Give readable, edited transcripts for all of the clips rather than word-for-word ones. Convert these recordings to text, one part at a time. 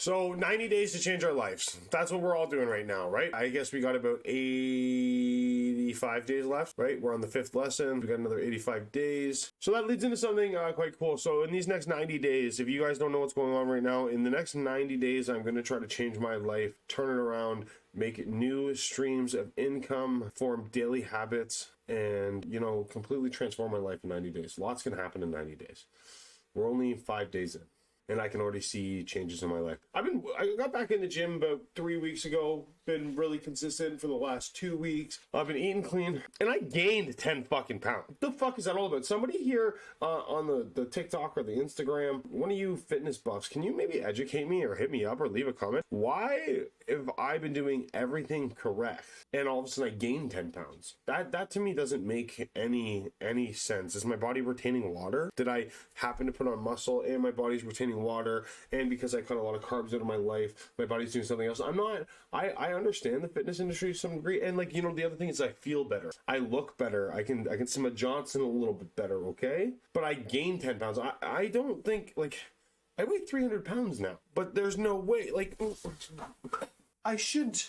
So 90 days to change our lives. That's what we're all doing right now, right? I guess we got about 85 days left, right? We're on the 5th lesson. We got another 85 days. So that leads into something quite cool. So in these next 90 days, if you guys don't know what's going on right now, in the next 90 days, I'm going to try to change my life, turn it around, make new streams of income, form daily habits, and, you know, completely transform my life in 90 days. Lots can happen in 90 days. We're only 5 days in, and I can already see changes in my life. I got back in the gym about 3 weeks ago, been really consistent for the last 2 weeks. I've been eating clean, and I gained 10 fucking pounds. What the fuck is that all about? Somebody here on the TikTok or the Instagram, one of you fitness buffs, can you maybe educate me or hit me up or leave a comment? Why have I been doing everything correct and all of a sudden I gained 10 pounds? That to me doesn't make any sense. Is my body retaining water? Did I happen to put on muscle and my body's retaining water, and because I cut a lot of carbs out of my life, my body's doing something else? I understand the fitness industry to some degree, and like, you know, the other thing is I feel better, I look better, I can see my Johnson a little bit better, okay? But I gained 10 pounds. I don't think, like, I weigh 300 pounds now, but there's no way, like, I should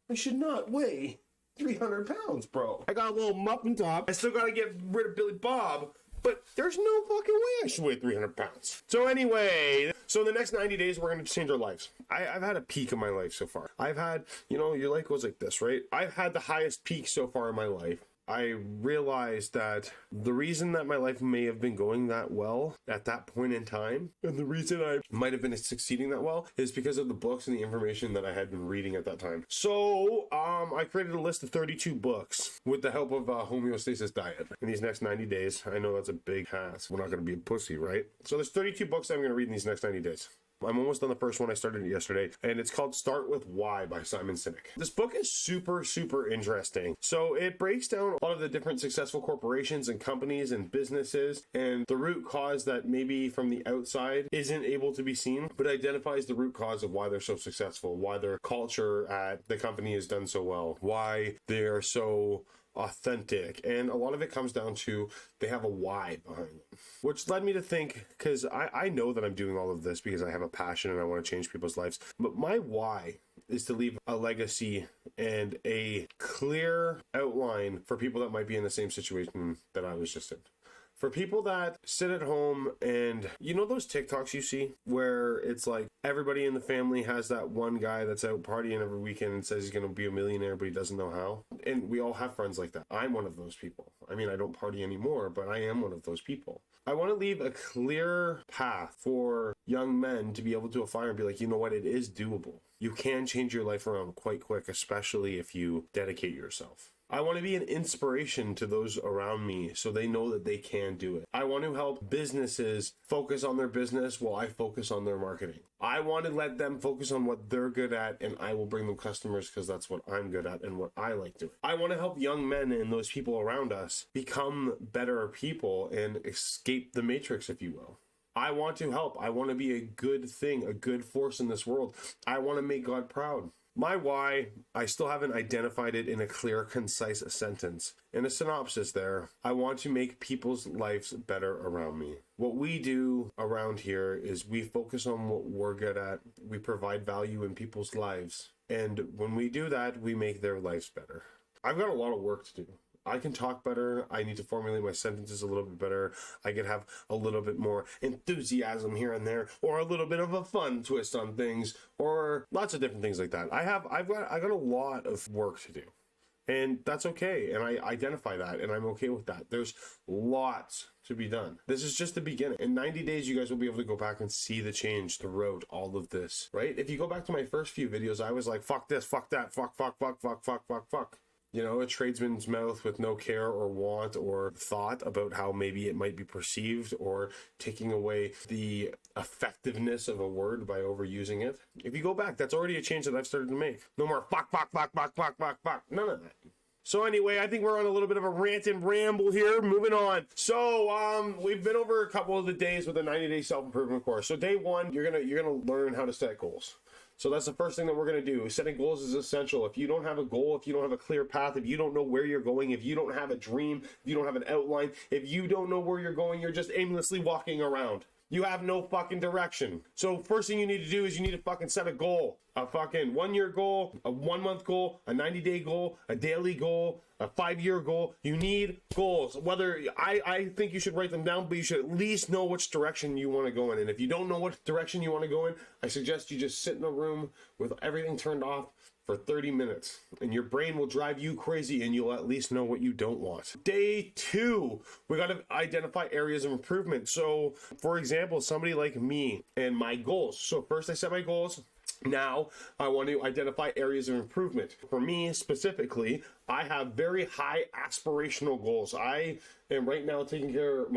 not weigh 300 pounds, bro. I got a little muffin top. I still got to get rid of Billy Bob, but there's no fucking way I should weigh 300 pounds. So anyway, so in the next 90 days, we're going to change our lives. I've had a peak of my life so far. I've had, you know, your life goes like this, right? I've had the highest peak so far in my life. I realized that the reason that my life may have been going that well at that point in time, and the reason I might have been succeeding that well, is because of the books and the information that I had been reading at that time. So I created a list of 32 books with the help of homeostasis diet in these next 90 days. I know that's a big task. We're not going to be a pussy, right? So there's 32 books I'm going to read in these next 90 days. I'm almost on the first one. I started it yesterday, and it's called Start With Why by Simon Sinek. This book is super, super interesting. So it breaks down a lot of the different successful corporations and companies and businesses, and the root cause that maybe from the outside isn't able to be seen, but identifies the root cause of why they're so successful, why their culture at the company has done so well, why they're so authentic, and a lot of it comes down to they have a why behind them, which led me to think, because I know that I'm doing all of this because I have a passion and I want to change people's lives, but my why is to leave a legacy and a clear outline for people that might be in the same situation that I was just in. For people that sit at home and, you know, those TikToks you see where it's like everybody in the family has that one guy that's out partying every weekend and says he's going to be a millionaire, but he doesn't know how. And we all have friends like that. I'm one of those people. I mean, I don't party anymore, but I am one of those people. I want to leave a clear path for young men to be able to fire and be like, you know what, it is doable. You can change your life around quite quick, especially if you dedicate yourself. I want to be an inspiration to those around me so they know that they can do it. I want to help businesses focus on their business while I focus on their marketing. I want to let them focus on what they're good at, and I will bring them customers because that's what I'm good at and what I like doing. I want to help young men and those people around us become better people and escape the matrix, if you will. I want to help. I want to be a good thing, a good force in this world. I want to make God proud. My why, I still haven't identified it in a clear, concise sentence. In a synopsis there, I want to make people's lives better around me. What we do around here is we focus on what we're good at. We provide value in people's lives. And when we do that, we make their lives better. I've got a lot of work to do. I can talk better. I need to formulate my sentences a little bit better. I can have a little bit more enthusiasm here and there, or a little bit of a fun twist on things, or lots of different things like that. I've got a lot of work to do, and that's okay. And I identify that, and I'm okay with that. There's lots to be done. This is just the beginning. In 90 days, you guys will be able to go back and see the change throughout all of this, right? If you go back to my first few videos, I was like, fuck this, fuck that, fuck. You know, a tradesman's mouth with no care or want or thought about how maybe it might be perceived, or taking away the effectiveness of a word by overusing it. If you go back, that's already a change that I've started to make. No more fuck. None of that. So anyway, I think we're on a little bit of a rant and ramble here. Moving on. So we've been over a couple of the days with the 90-day self-improvement course. So day one, you're gonna learn how to set goals. So that's the first thing that we're going to do. Setting goals is essential. If you don't have a goal, if you don't have a clear path, if you don't know where you're going, if you don't have a dream, if you don't have an outline, if you don't know where you're going, you're just aimlessly walking around. you have no fucking direction. So first thing you need to do is you need to fucking set a goal. A fucking 1 year goal, a 1 month goal, a 90-day goal, a daily goal, a 5-year goal. You need goals. Whether I think you should write them down, but you should at least know which direction you want to go in. And if you don't know what direction you want to go in, I suggest you just sit in a room with everything turned off for 30 minutes, and your brain will drive you crazy and you'll at least know what you don't want. Day 2, we got to identify areas of improvement. So for example, somebody like me and my goals. So first I set my goals. Now I want to identify areas of improvement. For me specifically, I have very high aspirational goals. I am right now taking care of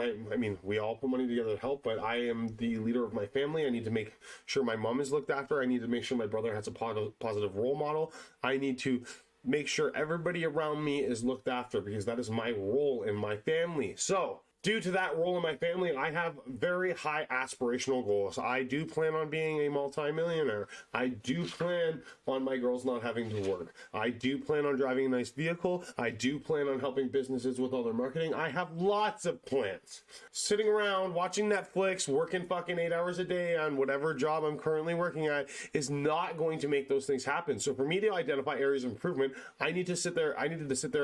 we all put money together to help, but I am the leader of my family. I need to make sure my mom is looked after. I need to make sure my brother has a positive role model. I need to make sure everybody around me is looked after because that is my role in my family. So due to that role in my family, I have very high aspirational goals. I do plan on being a multi-millionaire. I do plan on my girls not having to work. I do plan on driving a nice vehicle. I do plan on helping businesses with all their marketing. I have lots of plans. Sitting around watching Netflix, working fucking 8 hours a day on whatever job I'm currently working at is not going to make those things happen. So for me to identify areas of improvement, I needed to sit there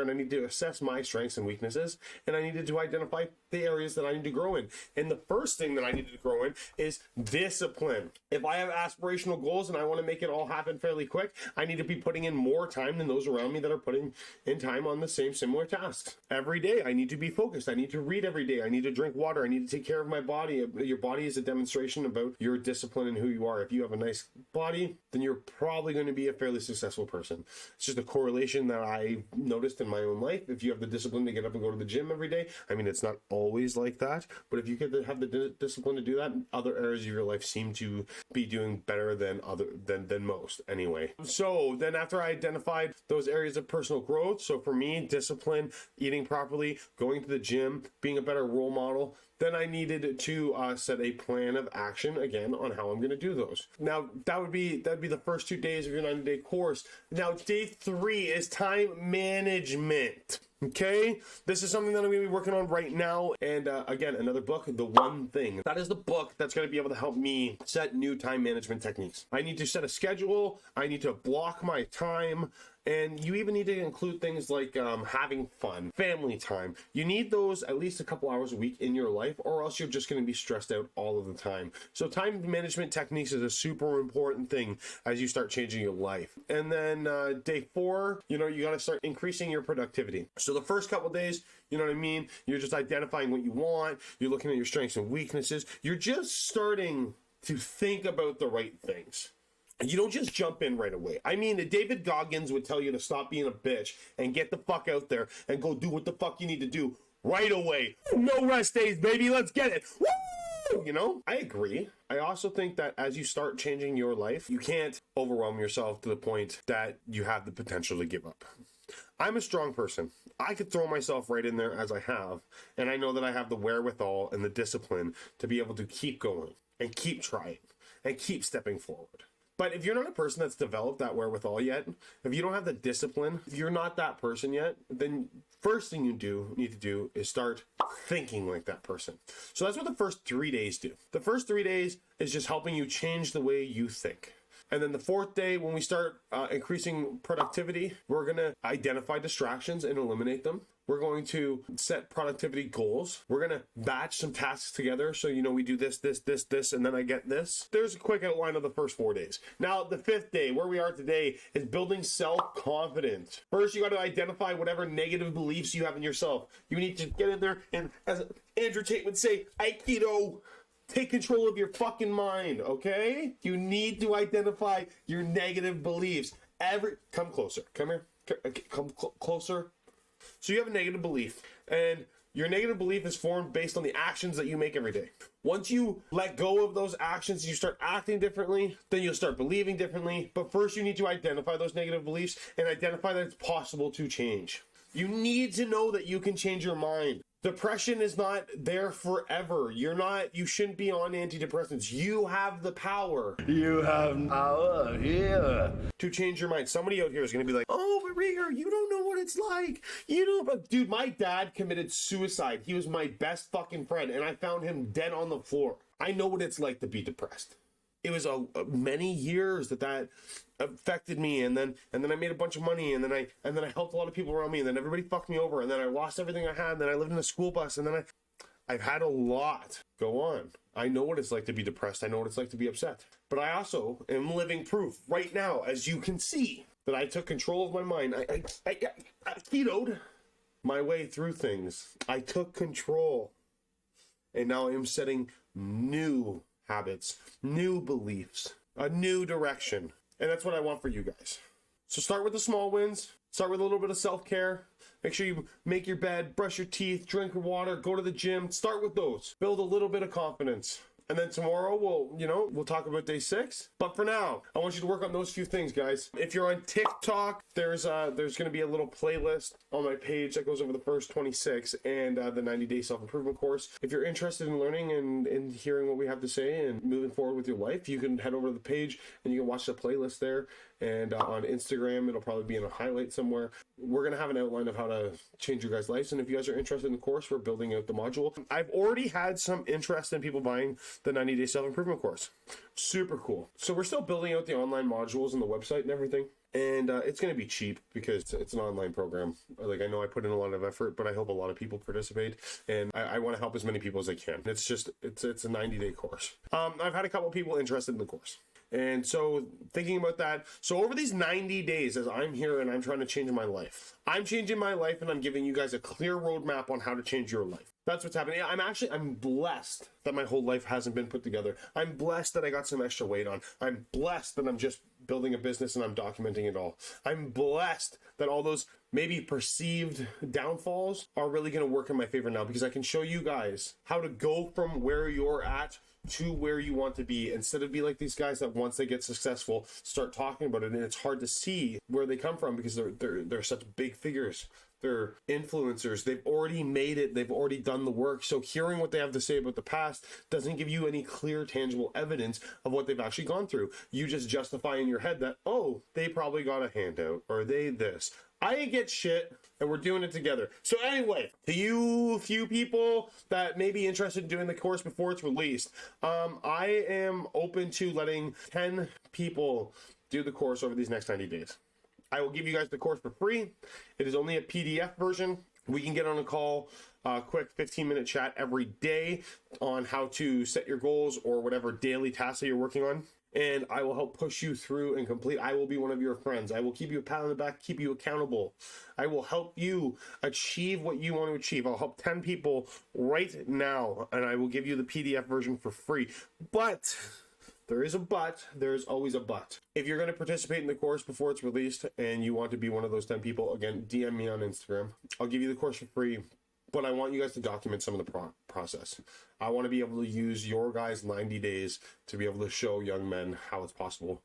and I need to assess my strengths and weaknesses, and I needed to identify the areas that I need to grow in. And the first thing that I needed to grow in is discipline. If I have aspirational goals and I want to make it all happen fairly quick, I need to be putting in more time than those around me that are putting in time on the same similar tasks. Every day I need to be focused. I need to read every day. I need to drink water. I need to take care of my body. Your body is a demonstration about your discipline and who you are. If you have a nice body, then you're probably going to be a fairly successful person. It's just a correlation that I noticed in my own life. If you have the discipline to get up and go to the gym every day, it's not always like that, but if you could have the discipline to do that, other areas of your life seem to be doing better than most anyway. So then after I identified those areas of personal growth, so for me, discipline, eating properly, going to the gym, being a better role model, then I needed to set a plan of action again on how I'm going to do those. Now that'd be the first 2 days of your 90-day course. Now day 3 is time management. Okay, this is something that I'm going to be working on right now. And again, another book, The One Thing. That is the book that's going to be able to help me set new time management techniques. I need to set a schedule. I need to block my time. And you even need to include things like having fun, family time. You need those at least a couple hours a week in your life, or else you're just going to be stressed out all of the time. So time management techniques is a super important thing as you start changing your life. And then day 4, you got to start increasing your productivity. So the first couple days, you're just identifying what you want. You're looking at your strengths and weaknesses. You're just starting to think about the right things. You don't just jump in right away. David Goggins would tell you to stop being a bitch and get the fuck out there and go do what the fuck you need to do right away. No rest days, baby. Let's get it. Woo! I agree. I also think that as you start changing your life, you can't overwhelm yourself to the point that you have the potential to give up. I'm a strong person. I could throw myself right in there as I have, and I know that I have the wherewithal and the discipline to be able to keep going and keep trying and keep stepping forward. But if you're not a person that's developed that wherewithal yet, if you don't have the discipline, if you're not that person yet, then first thing you need to do is start thinking like that person. So that's what the first 3 days do. The first 3 days is just helping you change the way you think. And then the 4th day, when we start increasing productivity, we're going to identify distractions and eliminate them. We're going to set productivity goals. We're going to batch some tasks together. So, we do this, and then I get this. There's a quick outline of the first 4 days. Now, the 5th day, where we are today, is building self-confidence. First, you got to identify whatever negative beliefs you have in yourself. You need to get in there and, as Andrew Tate would say, Aikido. Take control of your fucking mind, okay? You need to identify your negative beliefs. Come closer. Come here. Come closer. So you have a negative belief, and your negative belief is formed based on the actions that you make every day. Once you let go of those actions, you start acting differently, then you'll start believing differently. But first you need to identify those negative beliefs and identify that it's possible to change. You need to know that you can change your mind. Depression is not there forever. You shouldn't be on antidepressants. You have the power. You have power here. To change your mind. Somebody out here is going to be like, oh, but Rieger, you don't know what it's like. But dude, my dad committed suicide. He was my best fucking friend, and I found him dead on the floor. I know what it's like to be depressed. It was many years that affected me, and then I made a bunch of money, and then I helped a lot of people around me, and then everybody fucked me over, and then I lost everything I had, and then I lived in a school bus, and then I've had a lot go on. I know what it's like to be depressed. I know what it's like to be upset. But I also am living proof right now, as you can see, that I took control of my mind. I ketoed my way through things. I took control. And now I am setting new habits, new beliefs, a new direction. And that's what I want for you guys. So start with the small wins. Start with a little bit of self-care. Make sure you make your bed, brush your teeth, drink your water, go to the gym. Start with those. Build a little bit of confidence. And then tomorrow we'll talk about day 6. But for now, I want you to work on those few things, guys. If you're on TikTok, there's going to be a little playlist on my page that goes over the first 26 and the 90-day self-improvement course. If you're interested in learning and hearing what we have to say and moving forward with your life, you can head over to the page and you can watch the playlist there. And on Instagram, it'll probably be in a highlight somewhere. We're going to have an outline of how to change your guys' lives. And if you guys are interested in the course, we're building out the module. I've already had some interest in people buying the 90-day self-improvement course. Super cool. So we're still building out the online modules and the website and everything. And it's going to be cheap because it's an online program. Like, I know I put in a lot of effort, but I hope a lot of people participate. And I want to help as many people as I can. It's a 90-day course. I've had a couple of people interested in the course. And so thinking about that, so over these 90 days as I'm here and I'm trying to change my life, I'm changing my life and I'm giving you guys a clear roadmap on how to change your life. That's what's happening. I'm blessed that my whole life hasn't been put together. I'm blessed that I got some extra weight on. I'm blessed that I'm just building a business and I'm documenting it all. I'm blessed that all those maybe perceived downfalls are really going to work in my favor now, because I can show you guys how to go from where you're at to where you want to be, instead of be like these guys that once they get successful start talking about it and it's hard to see where they come from because they're such big figures. They're influencers. They've already made it. They've already done the work. So hearing what they have to say about the past doesn't give you any clear, tangible evidence of what they've actually gone through. You just justify in your head that, oh, they probably got a handout, or they this. I ain't get shit, and we're doing it together. So anyway, to you few people that may be interested in doing the course before it's released, I am open to letting 10 people do the course over these next 90 days. I will give you guys the course for free. It is only a PDF version. We can get on a call, quick 15-minute chat every day on how to set your goals or whatever daily task that you're working on. And I will help push you through and complete. I will be one of your friends. I will keep you a pat on the back, keep you accountable. I will help you achieve what you want to achieve. I'll help 10 people right now, and I will give you the PDF version for free. But there is a but. There's always a but. If you're going to participate in the course before it's released and you want to be one of those 10 people, again, DM me on Instagram. I'll give you the course for free, but I want you guys to document some of the process. I want to be able to use your guys' 90 days to be able to show young men how it's possible.